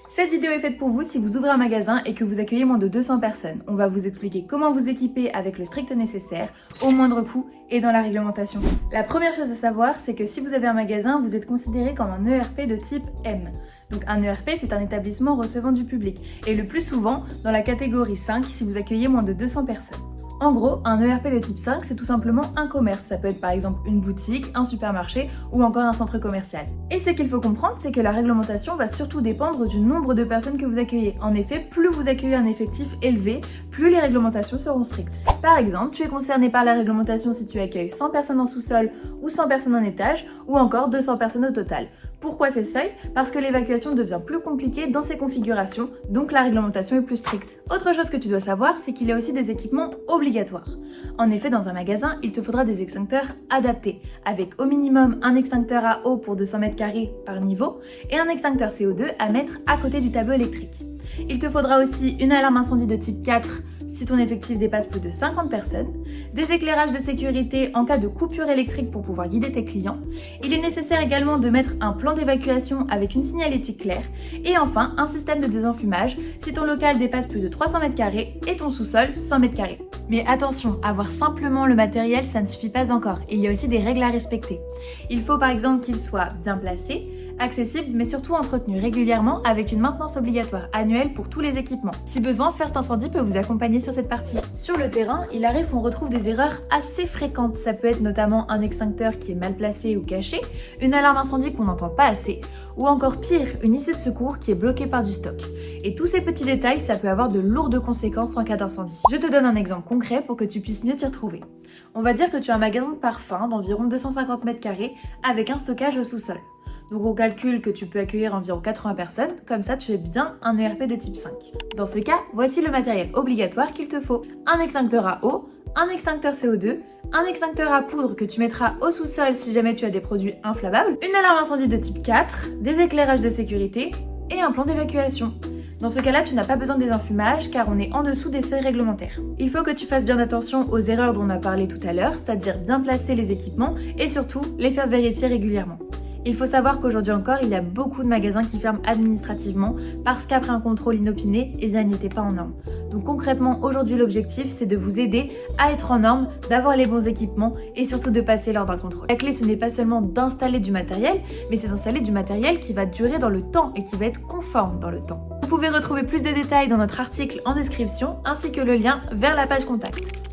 Cette vidéo est faite pour vous si vous ouvrez un magasin et que vous accueillez moins de 200 personnes. On va vous expliquer comment vous équiper avec le strict nécessaire, au moindre coût et dans la réglementation. La première chose à savoir, c'est que si vous avez un magasin, vous êtes considéré comme un ERP de type M. Donc un ERP, c'est un établissement recevant du public, et le plus souvent dans la catégorie 5 si vous accueillez moins de 200 personnes. En gros, un ERP de type 5, c'est tout simplement un commerce. Ça peut être par exemple une boutique, un supermarché ou encore un centre commercial. Et ce qu'il faut comprendre, c'est que la réglementation va surtout dépendre du nombre de personnes que vous accueillez. En effet, plus vous accueillez un effectif élevé, plus les réglementations seront strictes. Par exemple, tu es concerné par la réglementation si tu accueilles 100 personnes en sous-sol ou 100 personnes en étage ou encore 200 personnes au total. Pourquoi ces seuils ? Parce que l'évacuation devient plus compliquée dans ces configurations, donc la réglementation est plus stricte. Autre chose que tu dois savoir, c'est qu'il y a aussi des équipements obligatoires. En effet, dans un magasin, il te faudra des extincteurs adaptés, avec au minimum un extincteur à eau pour 200 m² par niveau et un extincteur CO2 à mettre à côté du tableau électrique. Il te faudra aussi une alarme incendie de type 4 si ton effectif dépasse plus de 50 personnes, des éclairages de sécurité en cas de coupure électrique pour pouvoir guider tes clients. Il est nécessaire également de mettre un plan d'évacuation avec une signalétique claire et enfin un système de désenfumage si ton local dépasse plus de 300 m² et ton sous-sol 100 m². Mais attention, avoir simplement le matériel, ça ne suffit pas encore. Il y a aussi des règles à respecter. Il faut par exemple qu'il soit bien placé, accessible mais surtout entretenu régulièrement avec une maintenance obligatoire annuelle pour tous les équipements. Si besoin, First Incendie peut vous accompagner sur cette partie. Sur le terrain, il arrive qu'on retrouve des erreurs assez fréquentes. Ça peut être notamment un extincteur qui est mal placé ou caché, une alarme incendie qu'on n'entend pas assez, ou encore pire, une issue de secours qui est bloquée par du stock. Et tous ces petits détails, ça peut avoir de lourdes conséquences en cas d'incendie. Je te donne un exemple concret pour que tu puisses mieux t'y retrouver. On va dire que tu as un magasin de parfum d'environ 250 m² avec un stockage au sous-sol. Donc on calcule que tu peux accueillir environ 80 personnes, comme ça tu es bien un ERP de type 5. Dans ce cas, voici le matériel obligatoire qu'il te faut. Un extincteur à eau, un extincteur CO2, un extincteur à poudre que tu mettras au sous-sol si jamais tu as des produits inflammables, une alarme incendie de type 4, des éclairages de sécurité et un plan d'évacuation. Dans ce cas-là, tu n'as pas besoin de désenfumage car on est en dessous des seuils réglementaires. Il faut que tu fasses bien attention aux erreurs dont on a parlé tout à l'heure, c'est-à-dire bien placer les équipements et surtout les faire vérifier régulièrement. Il faut savoir qu'aujourd'hui encore, il y a beaucoup de magasins qui ferment administrativement parce qu'après un contrôle inopiné, ils n'étaient pas en norme. Donc concrètement, aujourd'hui, l'objectif, c'est de vous aider à être en norme, d'avoir les bons équipements et surtout de passer lors d'un contrôle. La clé, ce n'est pas seulement d'installer du matériel, mais c'est d'installer du matériel qui va durer dans le temps et qui va être conforme dans le temps. Vous pouvez retrouver plus de détails dans notre article en description ainsi que le lien vers la page contact.